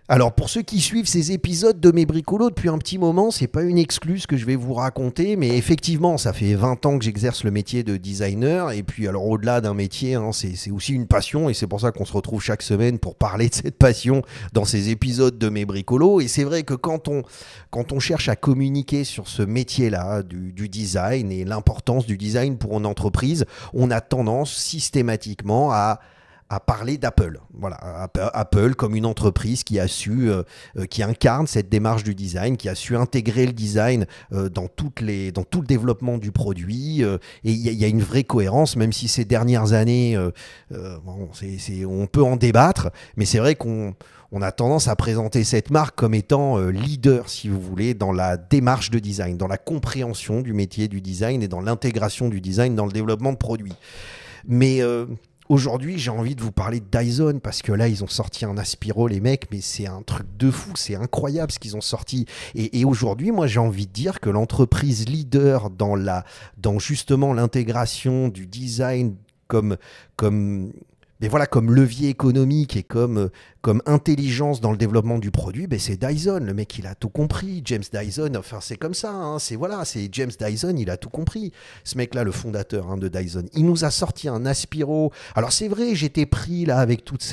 Alors pour ceux qui suivent ces épisodes de mes bricolos depuis un petit moment, c'est pas une excluse que je vais vous raconter, mais effectivement, ça fait 20 ans que j'exerce le métier de designer, et puis alors au-delà d'un métier, hein, c'est aussi une passion, et c'est pour ça qu'on se retrouve chaque semaine pour parler de cette passion dans ces épisodes de mes bricolos. Et c'est vrai que quand on cherche à communiquer sur ce métier-là, du design et l'importance du design pour une entreprise, on a tendance systématiquement à parler d'Apple. Voilà, Apple comme une entreprise qui a su, qui incarne cette démarche du design, qui a su intégrer le design dans tout le développement du produit. Et il y a une vraie cohérence, même si ces dernières années, bon, on peut en débattre, mais c'est vrai qu'on a tendance à présenter cette marque comme étant leader, si vous voulez, dans la démarche de design, dans la compréhension du métier du design et dans l'intégration du design dans le développement de produits. Mais aujourd'hui, j'ai envie de vous parler de Dyson parce que là, ils ont sorti un Aspiro, les mecs, mais c'est un truc de fou, c'est incroyable ce qu'ils ont sorti. Et aujourd'hui, moi, j'ai envie de dire que l'entreprise leader dans justement l'intégration du design comme mais voilà, comme levier économique et comme intelligence dans le développement du produit, ben c'est Dyson. Le mec, il a tout compris. James Dyson, enfin, c'est comme ça. Hein, c'est James Dyson, il a tout compris. Ce mec-là, le fondateur de Dyson, il nous a sorti un Aspiro. Alors, c'est vrai, j'étais pris là avec toute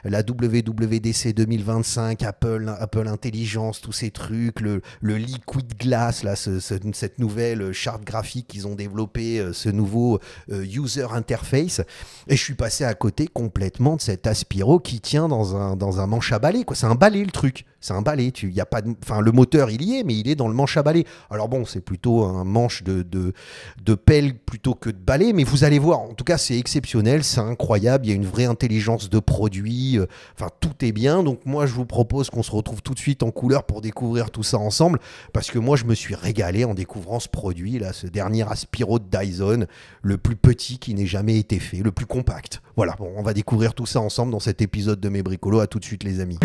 la WWDC 2025, Apple Intelligence, tous ces trucs, le Liquid Glass, là, cette nouvelle charte graphique qu'ils ont développé, ce nouveau user interface. Et je suis passé à côté complètement de cet Aspiro qui tient dans un manche à balai, quoi. C'est un balai le truc. C'est un balai. Y a pas le moteur, il y est, mais il est dans le manche à balai. Alors bon, c'est plutôt un manche de pelle plutôt que de balai, mais vous allez voir. En tout cas, c'est exceptionnel, c'est incroyable. Il y a une vraie intelligence de produit. Enfin, tout est bien. Donc moi, je vous propose qu'on se retrouve tout de suite en couleur pour découvrir tout ça ensemble, parce que moi, je me suis régalé en découvrant ce produit, là, ce dernier Aspiro de Dyson, le plus petit qui n'ait jamais été fait, le plus compact. Voilà, bon, on va découvrir tout ça ensemble dans cet épisode de mes bricolos. À tout de suite, les amis.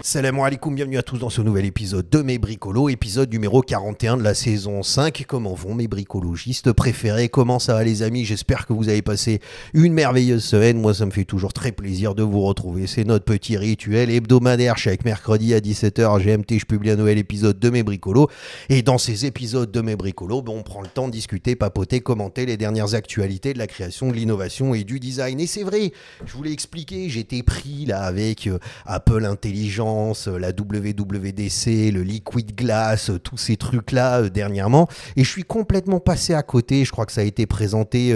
Salam alaikum, bienvenue à tous dans ce nouvel épisode de mes bricolos, épisode numéro 41 de la saison 5. Comment vont mes bricologistes préférés? Comment ça va les amis? J'espère que vous avez passé une merveilleuse semaine. Moi, ça me fait toujours très plaisir de vous retrouver. C'est notre petit rituel hebdomadaire. Chaque mercredi à 17h GMT, je publie un nouvel épisode de mes bricolos. Et dans ces épisodes de mes bricolos, on prend le temps de discuter, papoter, commenter les dernières actualités de la création, de l'innovation et du design. Et c'est vrai, je vous l'ai expliqué, j'étais pris là avec Apple Intelligence, la WWDC, le Liquid Glass, tous ces trucs-là dernièrement. Et je suis complètement passé à côté. Je crois que ça a été présenté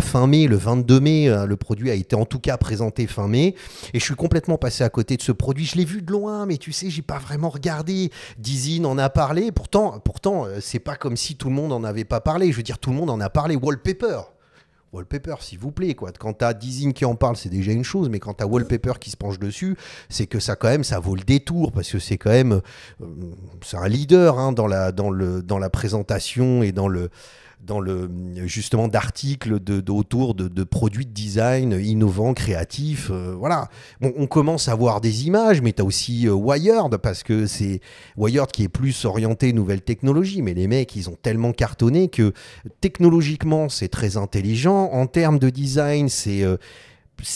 fin mai, le 22 mai. Le produit a été en tout cas présenté fin mai. Et je suis complètement passé à côté de ce produit. Je l'ai vu de loin, mais tu sais, j'ai pas vraiment regardé. Dizzy en a parlé. Pourtant, c'est pas comme si tout le monde en avait pas parlé. Je veux dire, tout le monde en a parlé. Wallpaper, s'il vous plaît, quoi. Quand t'as Dizzy qui en parle, c'est déjà une chose, mais quand t'as Wallpaper qui se penche dessus, c'est que ça, quand même, ça vaut le détour, parce que c'est quand même, c'est un leader dans la présentation et dans le justement d'articles autour de produits de design innovants, créatifs. Voilà. Bon, on commence à voir des images, mais tu as aussi Wired, parce que c'est Wired qui est plus orienté nouvelles technologies, mais les mecs, ils ont tellement cartonné que technologiquement, c'est très intelligent. En termes de design, c'est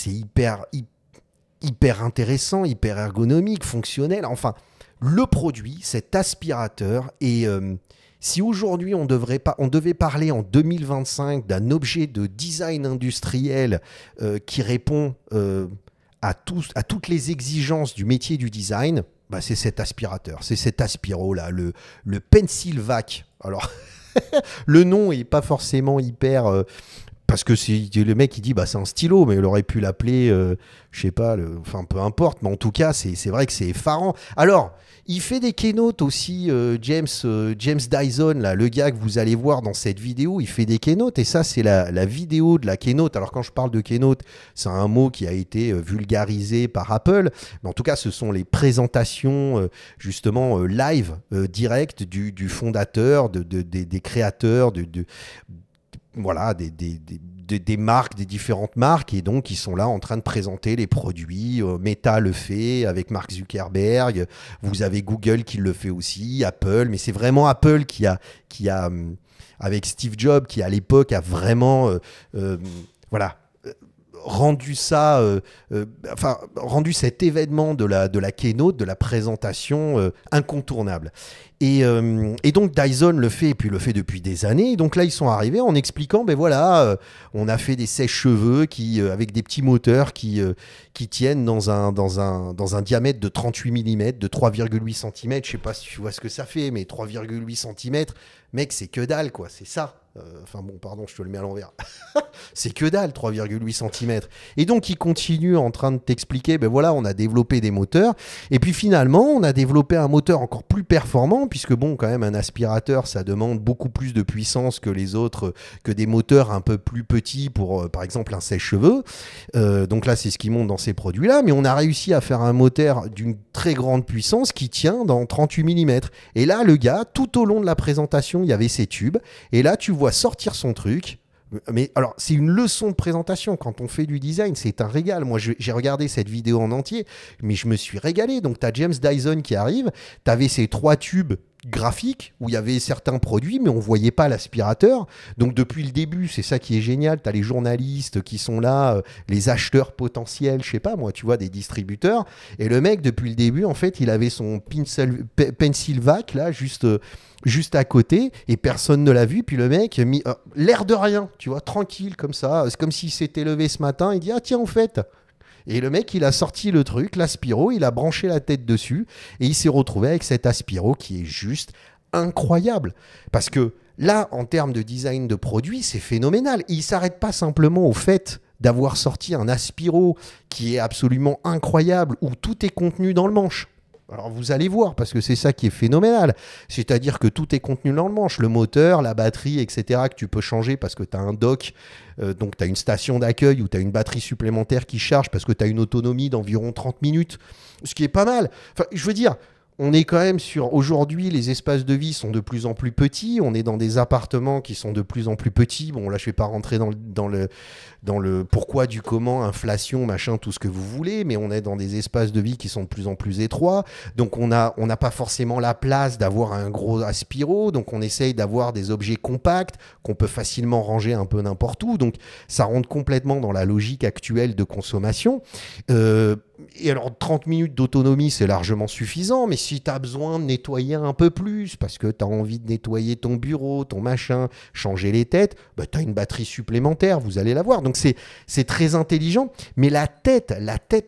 hyper intéressant, hyper ergonomique, fonctionnel. Enfin, le produit, cet aspirateur est... si aujourd'hui on devait parler en 2025 d'un objet de design industriel qui répond à toutes les exigences du métier du design, bah c'est cet aspirateur, c'est cet Aspiro là, le Pencilvac. Alors le nom est pas forcément hyper parce que le mec il dit bah c'est un stylo, mais il aurait pu l'appeler je sais pas, enfin peu importe, mais en tout cas c'est vrai que c'est effarant. Alors il fait des keynotes aussi, James Dyson, là, le gars que vous allez voir dans cette vidéo, il fait des keynotes, et ça c'est la vidéo de la keynote. Alors quand je parle de keynote, c'est un mot qui a été vulgarisé par Apple, mais en tout cas ce sont les présentations justement live, direct du fondateur, des créateurs, voilà, des marques, des différentes marques, et donc ils sont là en train de présenter les produits. Meta le fait avec Mark Zuckerberg, vous avez Google qui le fait aussi, Apple, mais c'est vraiment Apple qui a avec Steve Jobs, qui à l'époque a vraiment rendu ça, rendu cet événement de la keynote, de la présentation incontournable. Et donc Dyson le fait, et puis le fait depuis des années. Et donc là, ils sont arrivés en expliquant, ben voilà, on a fait des sèche-cheveux avec des petits moteurs qui tiennent dans un diamètre de 38 mm, de 3,8 cm. Je sais pas si tu vois ce que ça fait, mais 3,8 cm, mec, c'est que dalle, quoi, c'est ça. Enfin bon, pardon, je te le mets à l'envers. C'est que dalle, 3,8 cm. Et donc, il continue en train de t'expliquer, ben voilà, on a développé des moteurs. Et puis finalement, on a développé un moteur encore plus performant, puisque bon, quand même, un aspirateur, ça demande beaucoup plus de puissance que les autres, que des moteurs un peu plus petits pour, par exemple, un sèche-cheveux. Donc là, c'est ce qui monte dans ces produits-là. Mais on a réussi à faire un moteur d'une très grande puissance qui tient dans 38 mm. Et là, le gars, tout au long de la présentation, il y avait ses tubes. Et là, tu vois sortir son truc. Mais alors, c'est une leçon de présentation. Quand on fait du design, c'est un régal. Moi, j'ai regardé cette vidéo en entier, mais je me suis régalé. Donc, tu as James Dyson qui arrive. Tu avais ces 3 tubes graphiques où il y avait certains produits, mais on ne voyait pas l'aspirateur. Donc, depuis le début, c'est ça qui est génial. Tu as les journalistes qui sont là, les acheteurs potentiels, je sais pas moi, tu vois, des distributeurs. Et le mec, depuis le début, en fait, il avait son pencil vac, là, juste à côté, et personne ne l'a vu. Puis le mec, l'air de rien, tu vois, tranquille comme ça. C'est comme s'il s'était levé ce matin. Il dit, ah tiens, en fait. Et le mec, il a sorti le truc, l'Aspiro, il a branché la tête dessus, et il s'est retrouvé avec cet Aspiro qui est juste incroyable. Parce que là, en termes de design de produit, c'est phénoménal. Il ne s'arrête pas simplement au fait d'avoir sorti un Aspiro qui est absolument incroyable, où tout est contenu dans le manche. Alors vous allez voir, parce que c'est ça qui est phénoménal. C'est-à-dire que tout est contenu dans le manche. Le moteur, la batterie, etc. que tu peux changer parce que tu as un dock, donc tu as une station d'accueil où tu as une batterie supplémentaire qui charge parce que tu as une autonomie d'environ 30 minutes. Ce qui est pas mal. Enfin, je veux dire, on est quand même sur... Aujourd'hui, les espaces de vie sont de plus en plus petits. On est dans des appartements qui sont de plus en plus petits. Bon, là, je ne vais pas rentrer dans le pourquoi, du comment, inflation, machin, tout ce que vous voulez, mais on est dans des espaces de vie qui sont de plus en plus étroits. Donc, on n'a pas forcément la place d'avoir un gros Aspiro. Donc, on essaye d'avoir des objets compacts qu'on peut facilement ranger un peu n'importe où. Donc, ça rentre complètement dans la logique actuelle de consommation. Et alors, 30 minutes d'autonomie, c'est largement suffisant, mais si tu as besoin de nettoyer un peu plus, parce que tu as envie de nettoyer ton bureau, ton machin, changer les têtes, bah, tu as une batterie supplémentaire, vous allez la voir. Donc, c'est très intelligent, mais la tête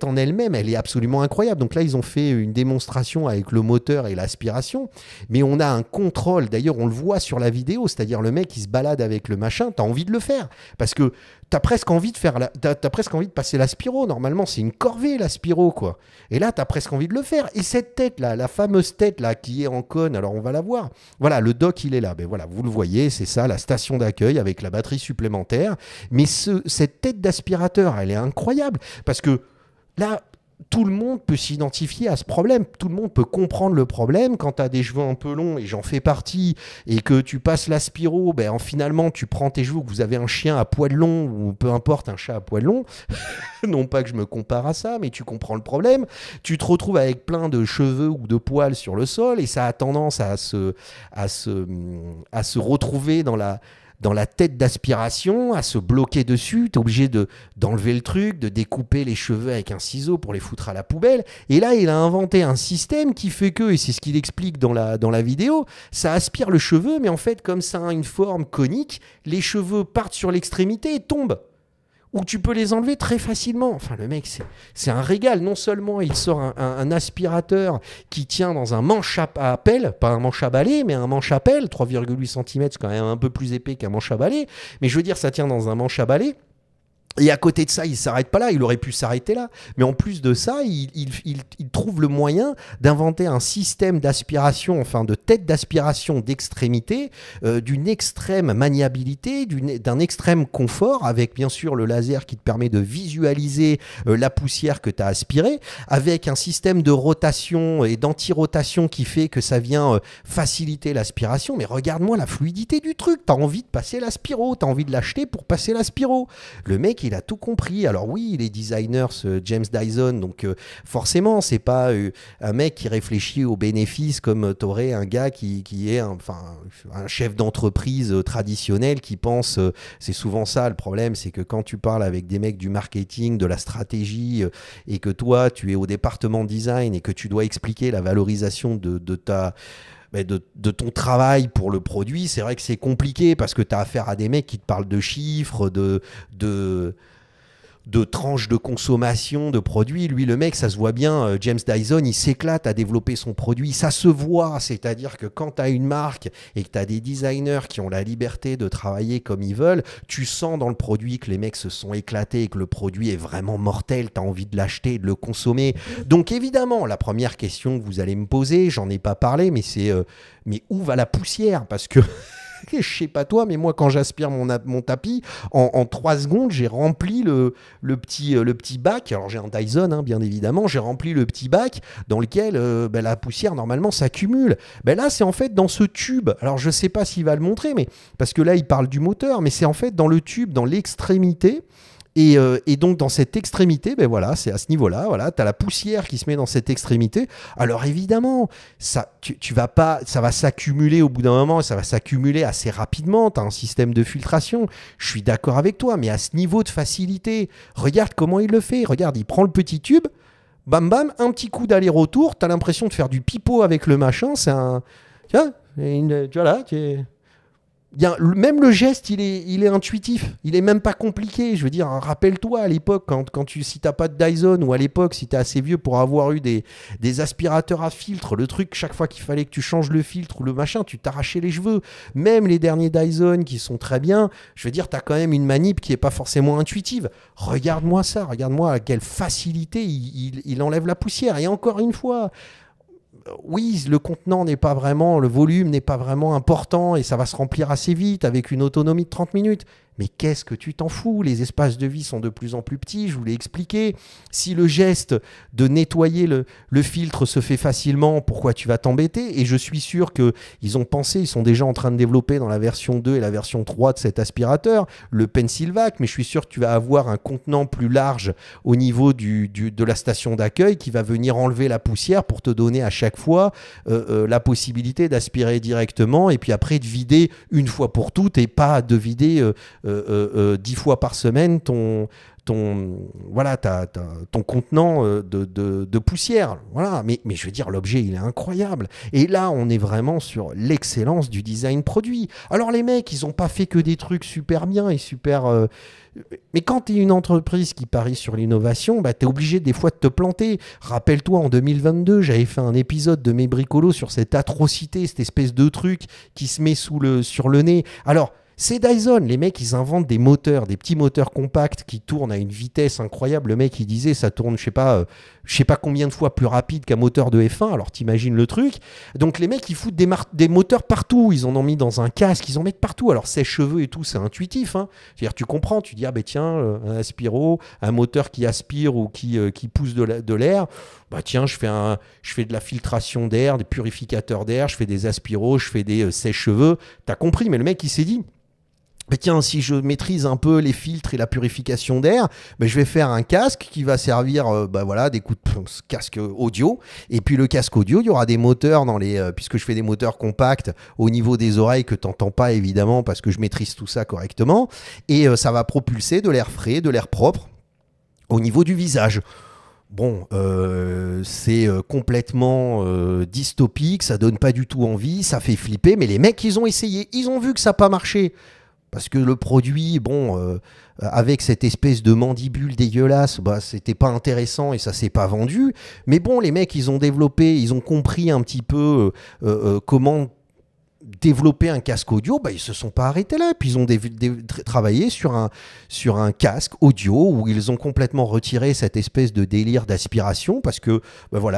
en elle-même, elle est absolument incroyable. Donc là, ils ont fait une démonstration avec le moteur et l'aspiration, mais on a un contrôle. D'ailleurs, on le voit sur la vidéo, c'est-à-dire le mec, il se balade avec le machin, tu as envie de le faire, parce que t'as presque envie de passer l'aspiro. Normalement, c'est une corvée, l'aspiro, quoi. Et là, t'as presque envie de le faire. Et cette tête-là, la fameuse tête-là, qui est en cône, alors on va la voir. Voilà, le dock, il est là. Ben voilà, vous le voyez, c'est ça, la station d'accueil avec la batterie supplémentaire. Mais cette tête d'aspirateur, elle est incroyable. Parce que là, tout le monde peut s'identifier à ce problème. Tout le monde peut comprendre le problème. Quand tu as des cheveux un peu longs, et j'en fais partie, et que tu passes l'aspiro, ben, finalement, tu prends tes cheveux, que vous avez un chien à poil long, ou peu importe, un chat à poil long. Non pas que je me compare à ça, mais tu comprends le problème. Tu te retrouves avec plein de cheveux ou de poils sur le sol, et ça a tendance à se retrouver dans la tête d'aspiration, à se bloquer dessus. Tu es obligé d'enlever le truc, de découper les cheveux avec un ciseau pour les foutre à la poubelle. Et là, il a inventé un système qui fait que, et c'est ce qu'il explique dans la vidéo, ça aspire le cheveu, mais en fait, comme ça a une forme conique, les cheveux partent sur l'extrémité et tombent. Ou tu peux les enlever très facilement. Enfin, le mec, c'est un régal. Non seulement il sort un aspirateur qui tient dans un manche à pelle, pas un manche à balai, mais un manche à pelle, 3,8 cm, c'est quand même un peu plus épais qu'un manche à balai. Mais je veux dire, ça tient dans un manche à balai. Et à côté de ça, il ne s'arrête pas là, il aurait pu s'arrêter là. Mais en plus de ça, il trouve le moyen d'inventer un système d'aspiration, enfin de tête d'aspiration d'extrémité, d'une extrême maniabilité, d'un extrême confort, avec bien sûr le laser qui te permet de visualiser la poussière que tu as aspirée, avec un système de rotation et d'anti-rotation qui fait que ça vient faciliter l'aspiration. Mais regarde-moi la fluidité du truc, tu as envie de passer l'aspiro, tu as envie de l'acheter pour passer l'aspiro. Le mec, mec, il a tout compris. Alors oui, il est designer, ce James Dyson, donc forcément, c'est pas un mec qui réfléchit aux bénéfices comme t'aurais un gars qui est un chef d'entreprise traditionnel qui pense, c'est souvent ça le problème, c'est que quand tu parles avec des mecs du marketing, de la stratégie, et que toi, tu es au département design et que tu dois expliquer la valorisation de ton travail pour le produit, c'est vrai que c'est compliqué parce que tu as affaire à des mecs qui te parlent de chiffres, de tranches de consommation de produits. Lui, le mec, ça se voit bien, James Dyson, il s'éclate à développer son produit. Ça se voit, c'est-à-dire que quand tu as une marque et que tu as des designers qui ont la liberté de travailler comme ils veulent, tu sens dans le produit que les mecs se sont éclatés et que le produit est vraiment mortel, tu as envie de l'acheter et de le consommer. Donc évidemment, la première question que vous allez me poser, j'en ai pas parlé, mais c'est mais où va la poussière? Parce que je sais pas toi, mais moi, quand j'aspire mon tapis, en 3 secondes, j'ai rempli le petit bac. Alors, j'ai un Dyson, hein, bien évidemment. J'ai rempli le petit bac dans lequel la poussière, normalement, s'accumule. Là, c'est en fait dans ce tube. Alors, je sais pas s'il va le montrer, mais parce que là, il parle du moteur, mais c'est en fait dans le tube, dans l'extrémité. Et donc dans cette extrémité, voilà, c'est à ce niveau-là, voilà, tu as la poussière qui se met dans cette extrémité. Alors évidemment, ça va s'accumuler au bout d'un moment, ça va s'accumuler assez rapidement, tu as un système de filtration, je suis d'accord avec toi, mais à ce niveau de facilité, regarde comment il le fait, regarde, il prend le petit tube, bam bam, un petit coup d'aller-retour, tu as l'impression de faire du pipeau avec le machin, c'est un... Tu vois là, même le geste, il est intuitif. Il est même pas compliqué. Je veux dire, rappelle-toi à l'époque, si t'as pas de Dyson, ou à l'époque, si t'es assez vieux pour avoir eu des aspirateurs à filtre, le truc, chaque fois qu'il fallait que tu changes le filtre ou le machin, tu t'arrachais les cheveux. Même les derniers Dyson qui sont très bien, je veux dire, t'as quand même une manip qui est pas forcément intuitive. Regarde-moi ça, regarde-moi à quelle facilité il enlève la poussière. Et encore une fois, oui, le contenant n'est pas vraiment, le volume n'est pas vraiment important et ça va se remplir assez vite avec une autonomie de 30 minutes. Mais qu'est-ce que tu t'en fous? Les espaces de vie sont de plus en plus petits, je vous l'ai expliqué. Si le geste de nettoyer le filtre se fait facilement, pourquoi tu vas t'embêter? Et je suis sûr qu'ils ont pensé, ils sont déjà en train de développer dans la version 2 et la version 3 de cet aspirateur, le Pencilvac, mais je suis sûr que tu vas avoir un contenant plus large au niveau de la station d'accueil qui va venir enlever la poussière pour te donner à chaque fois la possibilité d'aspirer directement et puis après de vider une fois pour toutes et pas de vider 10 fois par semaine ton contenant de poussière. Voilà. Mais je veux dire, l'objet, il est incroyable. Et là, on est vraiment sur l'excellence du design produit. Alors, les mecs, ils n'ont pas fait que des trucs super bien et super... Mais quand tu es une entreprise qui parie sur l'innovation, tu es obligé des fois de te planter. Rappelle-toi, en 2022, j'avais fait un épisode de Mes Bricolos sur cette atrocité, cette espèce de truc qui se met sur le nez. Alors, c'est Dyson, les mecs, ils inventent des moteurs, des petits moteurs compacts qui tournent à une vitesse incroyable. Le mec, il disait, ça tourne, je sais pas combien de fois plus rapide qu'un moteur de F1. Alors, t'imagines le truc. Donc, les mecs, ils foutent des moteurs partout. Ils en ont mis dans un casque, ils en mettent partout. Alors, sèche-cheveux et tout, c'est intuitif. Hein. C'est-à-dire, tu comprends, tu dis, tiens, un aspiro, un moteur qui aspire ou qui pousse de l'air. Tiens, je fais de la filtration d'air, des purificateurs d'air, je fais des aspiros, je fais des sèche-cheveux. T'as compris, mais le mec, il s'est dit... tiens, si je maîtrise un peu les filtres et la purification d'air, je vais faire un casque qui va servir casque audio. Et puis le casque audio, il y aura des moteurs puisque je fais des moteurs compacts au niveau des oreilles que tu n'entends pas évidemment parce que je maîtrise tout ça correctement. Et ça va propulser de l'air frais, de l'air propre au niveau du visage. Bon, c'est complètement dystopique, ça donne pas du tout envie, ça fait flipper, mais les mecs, ils ont essayé, ils ont vu que ça n'a pas marché. Parce que le produit, avec cette espèce de mandibule dégueulasse, c'était pas intéressant et ça s'est pas vendu. Mais bon, les mecs, ils ont développé, ils ont compris un petit peu comment développer un casque audio, ils se sont pas arrêtés là. Puis ils ont travaillé sur un casque audio où ils ont complètement retiré cette espèce de délire d'aspiration parce que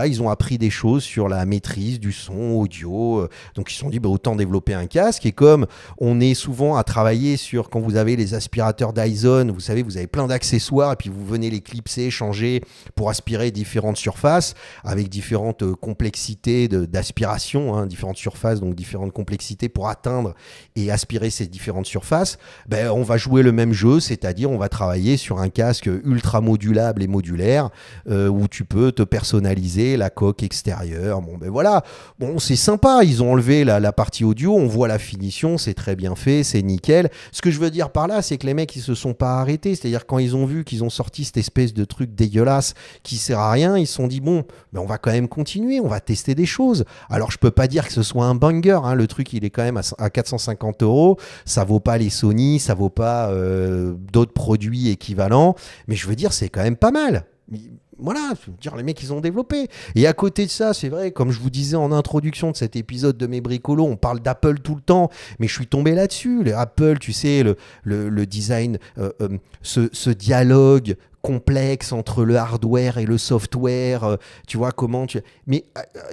ils ont appris des choses sur la maîtrise du son audio. Donc ils se sont dit autant développer un casque. Et comme on est souvent à travailler sur, quand vous avez les aspirateurs Dyson, vous savez, vous avez plein d'accessoires et puis vous venez les clipser, changer pour aspirer différentes surfaces avec différentes complexités d'aspiration, différentes surfaces, donc différentes complexités complexité pour atteindre et aspirer ces différentes surfaces, ben, on va jouer le même jeu, c'est-à-dire on va travailler sur un casque ultra modulable et modulaire où tu peux te personnaliser la coque extérieure. Bon, ben voilà, bon, c'est sympa, ils ont enlevé la partie audio, on voit la finition, c'est très bien fait, c'est nickel. Ce que je veux dire par là, c'est que les mecs, ils se sont pas arrêtés, c'est-à-dire quand ils ont vu qu'ils ont sorti cette espèce de truc dégueulasse qui sert à rien, ils se sont dit bon, ben on va quand même continuer, on va tester des choses. Alors je peux pas dire que ce soit un banger, hein, le truc il est quand même à 450 €, ça vaut pas les Sony, ça vaut pas d'autres produits équivalents, mais je veux dire c'est quand même pas mal. Voilà, je veux dire, les mecs, ils ont développé. Et à côté de ça, c'est vrai, comme je vous disais en introduction de cet épisode de Mes Bricolos, on parle d'Apple tout le temps, mais je suis tombé là-dessus. Les Apple, tu sais, le design, ce dialogue complexe entre le hardware et le software, tu vois comment tu... Mais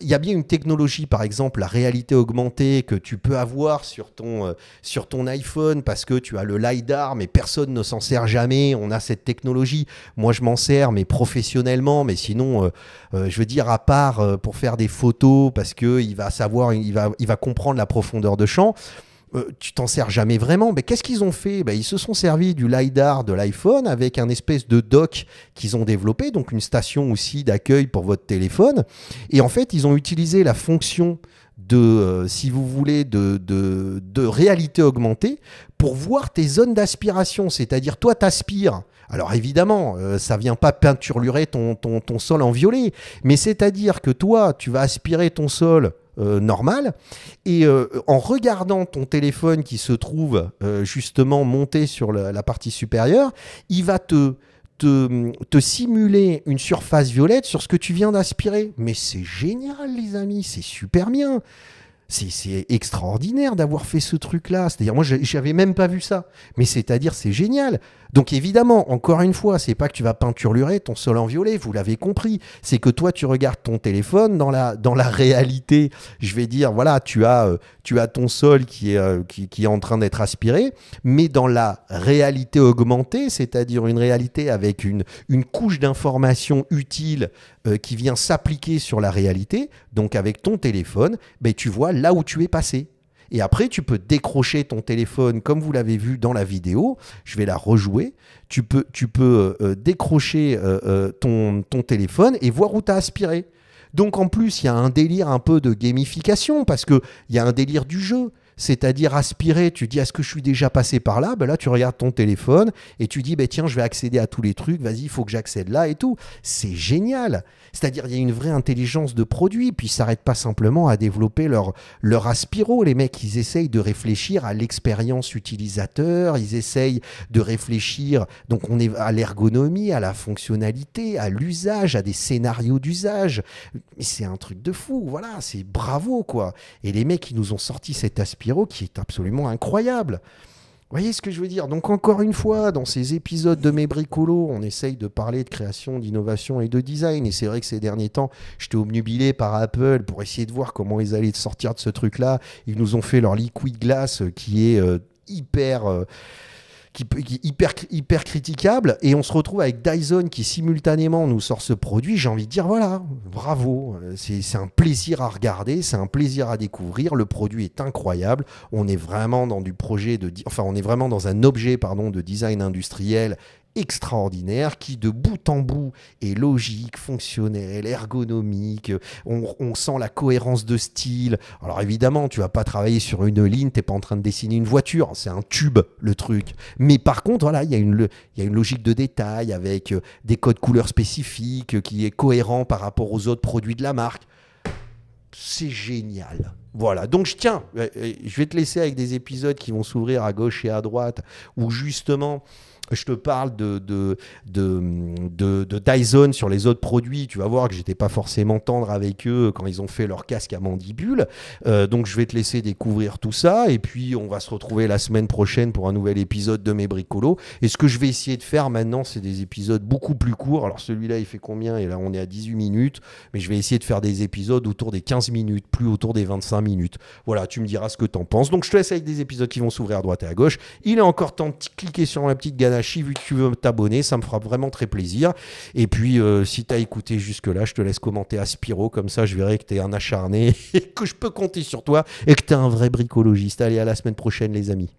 il y a bien une technologie, par exemple, la réalité augmentée que tu peux avoir sur ton iPhone parce que tu as le LiDAR, mais personne ne s'en sert jamais. On a cette technologie. Moi, je m'en sers, mais professionnellement, mais sinon, je veux dire, à part pour faire des photos parce qu'il va savoir, il va comprendre la profondeur de champ. Tu t'en sers jamais vraiment. Mais qu'est-ce qu'ils ont fait? Ils se sont servis du LiDAR de l'iPhone avec un espèce de dock qu'ils ont développé, donc une station aussi d'accueil pour votre téléphone. Et en fait, ils ont utilisé la fonction si vous voulez, de réalité augmentée pour voir tes zones d'aspiration. C'est-à-dire, toi, t'aspires. Alors évidemment, ça vient pas peinturlurer ton sol en violet, mais c'est-à-dire que toi, tu vas aspirer ton sol normal, et en regardant ton téléphone qui se trouve justement monté sur la partie supérieure, il va te simuler une surface violette sur ce que tu viens d'aspirer. Mais c'est génial, les amis, c'est super bien. C'est extraordinaire d'avoir fait ce truc-là. C'est-à-dire, moi, j'avais même pas vu ça. Mais c'est-à-dire, c'est génial. Donc, évidemment, encore une fois, c'est pas que tu vas peinturlurer ton sol en violet, vous l'avez compris. C'est que toi, tu regardes ton téléphone dans la réalité. Je vais dire, voilà, tu as ton sol qui est en train d'être aspiré, mais dans la réalité augmentée, c'est-à-dire une réalité avec une couche d'informations utiles qui vient s'appliquer sur la réalité. Donc, avec ton téléphone, tu vois là où tu es passé. Et après, tu peux décrocher ton téléphone, comme vous l'avez vu dans la vidéo. Je vais la rejouer. Tu peux décrocher ton téléphone et voir où tu as aspiré. Donc, en plus, il y a un délire un peu de gamification parce qu'il y a un délire du jeu. C'est-à-dire aspirer, tu dis, est-ce que je suis déjà passé par là? Là, tu regardes ton téléphone et tu dis, tiens, je vais accéder à tous les trucs, vas-y, il faut que j'accède là et tout. C'est génial. C'est-à-dire, il y a une vraie intelligence de produit, puis ils ne s'arrêtent pas simplement à développer leur aspiro. Les mecs, ils essayent de réfléchir à l'expérience utilisateur, ils essayent de réfléchir, donc on est à l'ergonomie, à la fonctionnalité, à l'usage, à des scénarios d'usage. Mais c'est un truc de fou, voilà, c'est bravo, quoi. Et les mecs, ils nous ont sorti cet aspiro qui est absolument incroyable. Vous voyez ce que je veux dire? Donc encore une fois, dans ces épisodes de Mes Bricolos, on essaye de parler de création, d'innovation et de design. Et c'est vrai que ces derniers temps, j'étais obnubilé par Apple pour essayer de voir comment ils allaient sortir de ce truc-là. Ils nous ont fait leur liquid glass qui est hyper critiquable, et on se retrouve avec Dyson qui simultanément nous sort ce produit. J'ai envie de dire voilà, bravo, c'est un plaisir à regarder, c'est un plaisir à découvrir, le produit est incroyable, on est vraiment dans on est vraiment dans un objet de design industriel extraordinaire qui de bout en bout est logique, fonctionnel, ergonomique, on sent la cohérence de style. Alors évidemment, tu vas pas travailler sur une ligne, t'es pas en train de dessiner une voiture, c'est un tube le truc. Mais par contre, voilà, il y a une logique de détail avec des codes couleurs spécifiques qui est cohérent par rapport aux autres produits de la marque. C'est génial. Voilà, donc je vais te laisser avec des épisodes qui vont s'ouvrir à gauche et à droite où justement je te parle de Dyson sur les autres produits. Tu vas voir que j'étais pas forcément tendre avec eux quand ils ont fait leur casque à mandibule. Donc je vais te laisser découvrir tout ça. Et puis on va se retrouver la semaine prochaine pour un nouvel épisode de Mes Bricolos. Et ce que je vais essayer de faire maintenant, c'est des épisodes beaucoup plus courts. Alors celui-là, il fait combien? Et là, on est à 18 minutes. Mais je vais essayer de faire des épisodes autour des 15 minutes, plus autour des 25 minutes. Voilà, tu me diras ce que tu en penses. Donc je te laisse avec des épisodes qui vont s'ouvrir à droite et à gauche. Il est encore temps de cliquer sur la petite Nashi, vu que tu veux t'abonner, ça me fera vraiment très plaisir. Et puis, si tu as écouté jusque-là, je te laisse commenter à Spiro, comme ça je verrai que tu es un acharné et que je peux compter sur toi et que tu es un vrai bricologiste. Allez, à la semaine prochaine les amis.